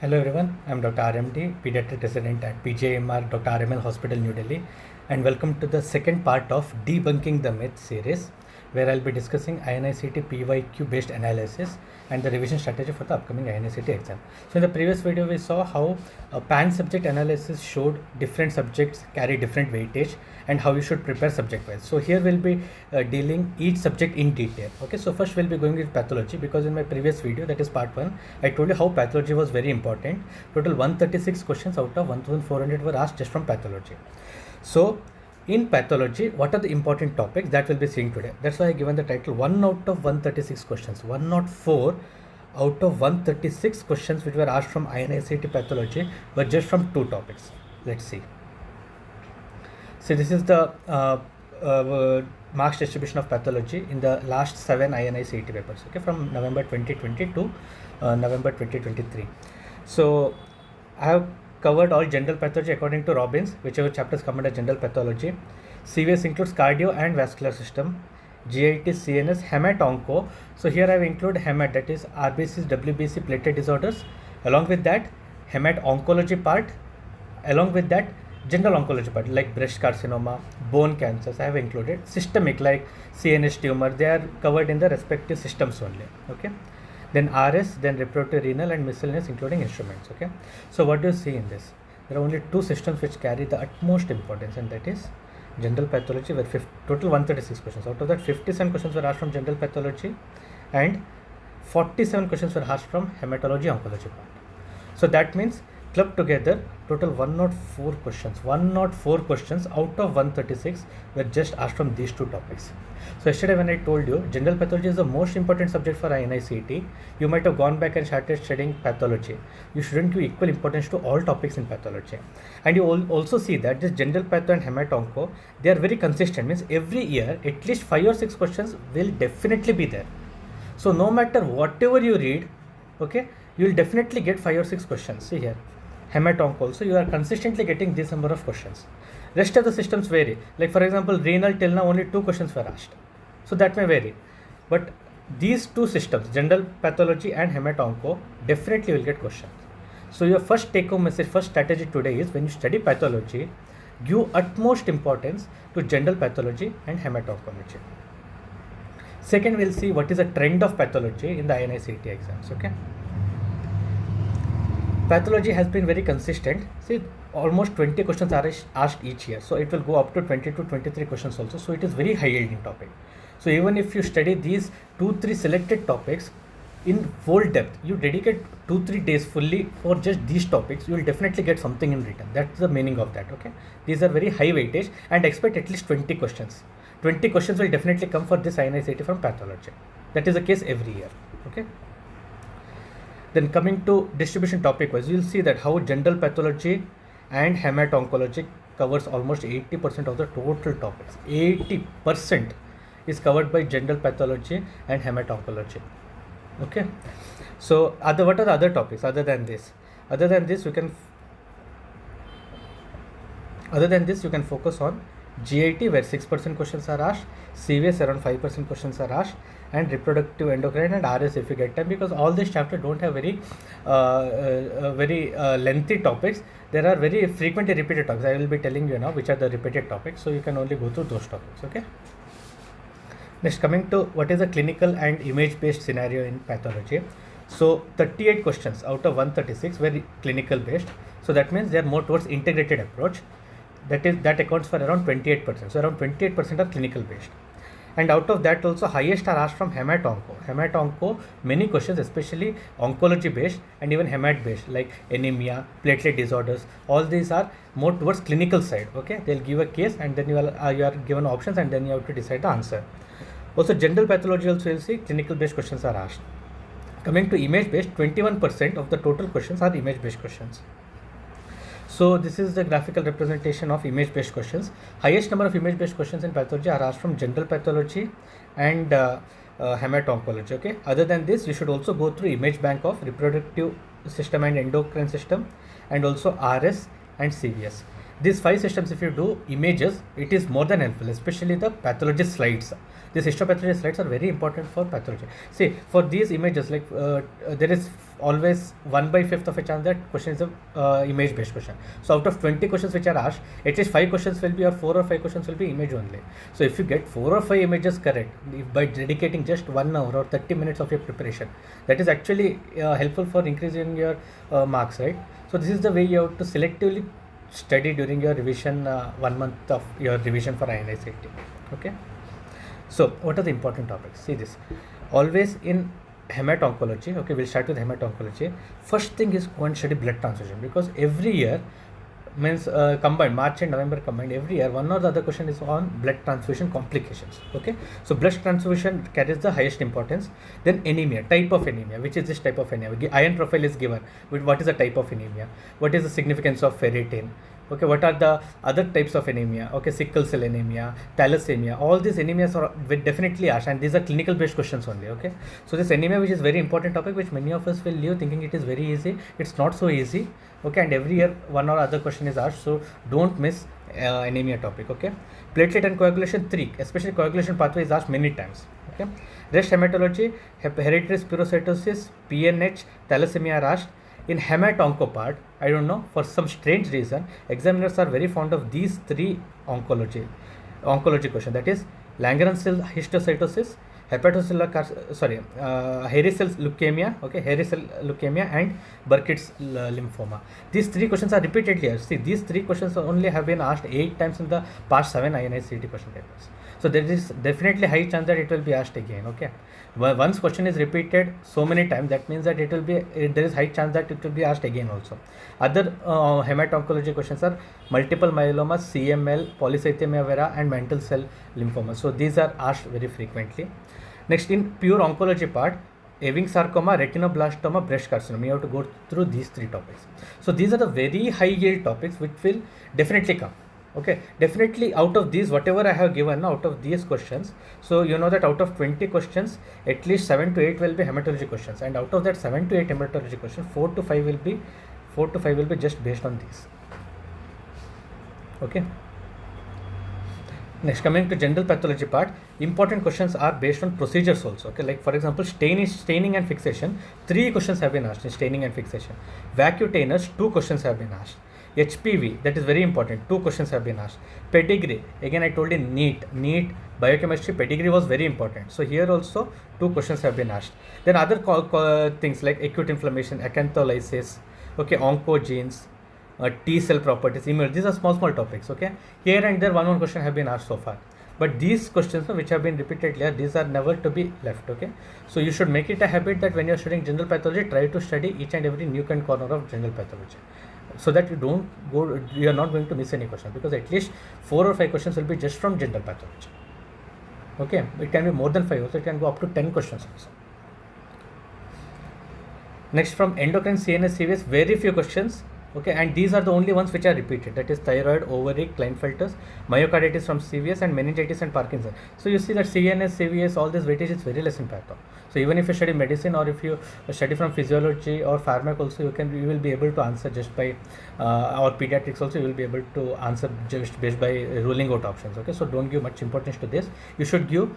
Hello everyone, I am Dr. RMD, Pediatric Resident at PJMR Dr. RML Hospital, New Delhi, and welcome to the second part of Debunking the Myth series, where I'll be discussing INICET PYQ based analysis and the revision strategy for the upcoming INICET exam. So in the previous video, we saw how a pan subject analysis showed different subjects carry different weightage and how you should prepare subject wise. So here we'll be dealing each subject in detail. Okay, so first we'll be going with pathology, because in my previous video, that is part 1, I told you how pathology was very important. Total 136 questions out of 1400 were asked just from pathology. So in pathology, what are the important topics that we'll be seeing today? That's why I given the title 1 out of 136 questions, 104 out of 136 questions which were asked from INICET pathology were just from 2 topics. Let's see. So this is the marks distribution of pathology in the last 7 INICET papers, okay, from November 2020 to November 2023. So I have covered all general pathology according to Robbins, whichever chapters come under general pathology. CVS includes cardio and vascular system, GIT, CNS, hemat, onco. So here I have included hemat, that is RBCs, WBC, platelet disorders. Along with that, hemat oncology part. Along with that, general oncology part like breast carcinoma, bone cancers I have included. Systemic like CNS tumor, they are covered in the respective systems only. Okay. Then RS, then reproductive, renal, and miscellaneous including instruments. Okay. So what do you see in this? There are only 2 systems which carry the utmost importance, and that is general pathology, where total 136 questions. Out of that, 57 questions were asked from general pathology and 47 questions were asked from hematology oncology part. So that means clubbed together, total 104 questions out of 136 were just asked from these 2 topics. So yesterday when I told you general pathology is the most important subject for INICET, you might have gone back and started studying pathology. You shouldn't give equal importance to all topics in pathology. And you also see that this general patho and hemat onco, they are very consistent, means every year at least 5 or 6 questions will definitely be there. So no matter whatever you read, okay, you will definitely get 5 or 6 questions. See here, hemat onco also, you are consistently getting this number of questions. Rest of the systems vary. Like for example, renal, till now only 2 questions were asked. So that may vary. But these 2 systems, general pathology and hemat onco, definitely will get questions. So your first take home message, first strategy today is when you study pathology, give utmost importance to general pathology and hemat oncology. Second, we'll see what is the trend of pathology in the INICET exams. Okay. Pathology has been very consistent. See, almost 20 questions are asked each year. So it will go up to 20 to 23 questions also. So it is very high yielding topic. So even if you study these 2-3 selected topics in full depth, you dedicate 2-3 days fully for just these topics, you will definitely get something in return. That's the meaning of that. Okay. These are very high weightage, and expect at least 20 questions. 20 questions will definitely come for this INICET from pathology. That is the case every year. Okay. Then coming to distribution topic wise, you will see that how general pathology and hemat oncology covers almost 80% of the total topics. 80% is covered by general pathology and hemat oncology. Okay. So what are the other topics other than this? Other than this, you can focus on GIT, where 6% questions are asked, CVS around 5% questions are asked, and reproductive, endocrine, and RS if you get time, because all these chapters don't have very lengthy topics. There are very frequently repeated topics. I will be telling you now which are the repeated topics, so you can only go through those topics. Okay. Next, coming to what is a clinical and image based scenario in pathology. So 38 questions out of 136 were clinical based. So that means they are more towards integrated approach. That accounts for around 28%. So around 28% are clinical based. And out of that also, highest are asked from hemat onco. Hemat onco, many questions, especially oncology based and even hemat based, like anemia, platelet disorders. All these are more towards clinical side. Okay, they'll give a case, and then you are given options, and then you have to decide the answer. Also, general pathology also, you'll see clinical based questions are asked. Coming to image based, 21% of the total questions are image based questions. So this is the graphical representation of image based questions. Highest number of image based questions in pathology are asked from general pathology and hemat oncology. Okay. Other than this, you should also go through image bank of reproductive system and endocrine system, and also RS and CVS. These 5 systems, if you do images, it is more than helpful, especially the pathology slides. These histopathology slides are very important for pathology. See, for these images, like there is always 1/5 of a chance that question is a image based question. So out of 20 questions which are asked, at least 5 questions will be, or 4 or 5 questions will be image only. So if you get 4 or 5 images correct by dedicating just 1 hour or 30 minutes of your preparation, that is actually helpful for increasing your marks, right? So this is the way you have to selectively study during your revision, 1 month of your revision for INI-CET. Okay. So what are the important topics? See this. Always in hemat-oncology, okay, we'll start with hemat-oncology. First thing is go and study blood transfusion, because every year, means combined, March and November combined, every year one or the other question is on blood transfusion complications. Okay, so blood transfusion carries the highest importance. Then anemia, type of anemia, which is this type of anemia. Iron profile is given with what is the type of anemia, what is the significance of ferritin. Okay, what are the other types of anemia? Okay, sickle cell anemia, thalassemia, all these anemias are definitely asked, and these are clinical based questions only. Okay, so this anemia, which is very important topic, which many of us will leave thinking it is very easy. It's not so easy. Okay, and every year one or other question is asked, so don't miss anemia topic. Okay, platelet and coagulation 3, especially coagulation pathway is asked many times. Okay, rest hematology, hereditary spherocytosis, PNH, thalassemia are asked. In hemat-onco part, I don't know, for some strange reason, examiners are very fond of these 3 oncology question, that is Langerhans cell histiocytosis, hairy cell leukemia, okay, hairy cell leukemia, and Burkitt's lymphoma. These 3 questions are repeatedly asked. See, these 3 questions only have been asked 8 times in the past 7 INI-CET question papers. So there is definitely high chance that it will be asked again. Okay, once question is repeated so many times, that means that it will be, there is high chance that it will be asked again also. Other hemat-oncology questions are multiple myeloma, CML, polycythemia vera, and mantle cell lymphoma. So these are asked very frequently. Next, in pure oncology part, Ewing sarcoma, retinoblastoma, breast carcinoma, you have to go through these 3 topics. So these are the very high yield topics which will definitely come. Okay, definitely out of these, whatever I have given out of these questions, so you know that out of 20 questions, at least 7 to 8 will be hematology questions, and out of that 7 to 8 hematology questions, 4 to 5 will be just based on these. Okay. Next, coming to general pathology part, important questions are based on procedures also. Okay, like for example, staining and fixation, 3 questions have been asked in staining and fixation. Vacutainers, 2 questions have been asked. HPV, that is very important, 2 questions have been asked. Pedigree, again I told you, NEET biochemistry pedigree was very important. So here also 2 questions have been asked. Then other things like acute inflammation, acantholysis, okay, oncogenes, T cell properties, immunity, these are small topics. Okay, here and there one question have been asked so far, but these questions which have been repeatedly, these are never to be left. Okay, so you should make it a habit that when you are studying general pathology, try to study each and every nook and corner of general pathology, so that you are not going to miss any question, because at least 4 or 5 questions will be just from general pathology. Okay, it can be more than 5 also, it can go up to 10 questions also. Next, from endocrine, CNS, CVS, very few questions. Okay, and these are the only ones which are repeated, that is thyroid, ovary, Klinefelters, myocarditis from CVS, and meningitis and Parkinson. So you see that CNS, CVS, all this weightage is very less in patho. So even if you study medicine, or if you study from physiology or pharmac also, you will be able to answer just by or pediatrics also, you will be able to answer just based by ruling out options. Okay, so don't give much importance to this. You should give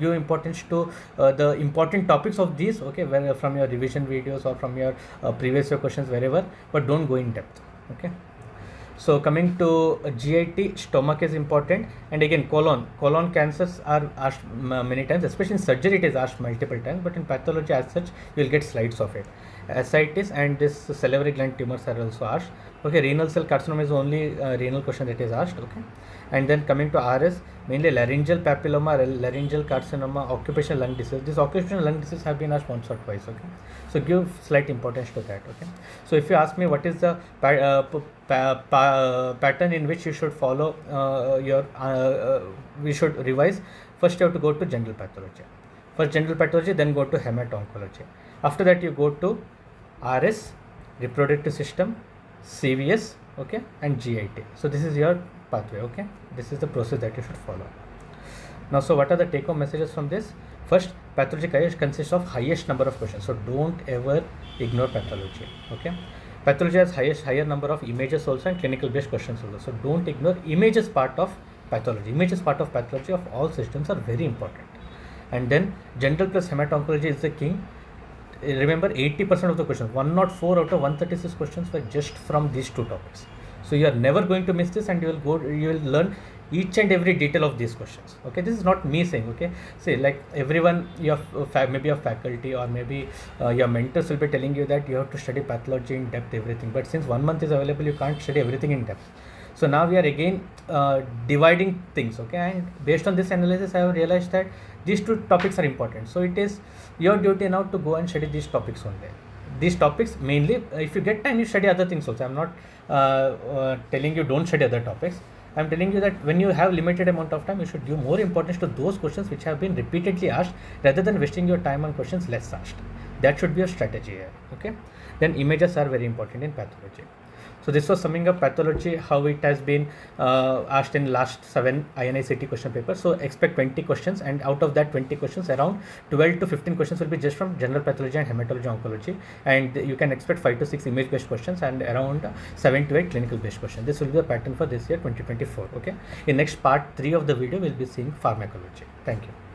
importance to the important topics of these. Okay, where from your revision videos or from your previous year questions, wherever, but don't go in depth. Okay, so coming to GIT, stomach is important, and again colon cancers are asked many times, especially in surgery it is asked multiple times, but in pathology as such you will get slides of it. Ascites and this salivary gland tumors are also asked. Okay, renal cell carcinoma is only renal question that is asked. Okay, and then coming to RS, mainly laryngeal papilloma, laryngeal carcinoma, occupational lung disease. This occupational lung disease have been asked once or twice. Okay, so give slight importance to that. Okay, so if you ask me what is the pattern in which you should follow we should revise, first you have to go to general pathology. First general pathology, then go to hemat-oncology. After that you go to RS, reproductive system, CVS, okay, and GIT. So this is your pathway. Okay, this is the process that you should follow. Now, so what are the take-home messages from this? First, pathology consists of highest number of questions, so don't ever ignore pathology. Okay, pathology has higher number of images also and clinical based questions also, so don't ignore images part of pathology. Images part of pathology of all systems are very important. And then general plus hemat-oncology is the king. remember 80% of the questions, 104 out of 136 questions were just from these two topics. So you are never going to miss this, and you will learn each and every detail of these questions. Okay, this is not me saying. Okay, say like everyone, your maybe your faculty or maybe your mentors will be telling you that you have to study pathology in depth, everything. But since 1 month is available, you can't study everything in depth. So now we are again dividing things. Okay, and based on this analysis, I have realized that these two topics are important. So it is your duty now to go and study these topics only. These topics mainly, if you get time, you study other things also. I'm not telling you don't study other topics. I'm telling you that when you have limited amount of time, you should give more importance to those questions which have been repeatedly asked, rather than wasting your time on questions less asked. That should be your strategy here. Okay. Then images are very important in pathology. So this was summing up pathology, how it has been asked in last 7 INICET question papers. So expect 20 questions, and out of that 20 questions, around 12 to 15 questions will be just from general pathology and hematology oncology, and you can expect 5 to 6 image based questions and around 7 to 8 clinical based questions. This will be the pattern for this year 2024. Okay, in next part 3 of the video we'll be seeing pharmacology. Thank you.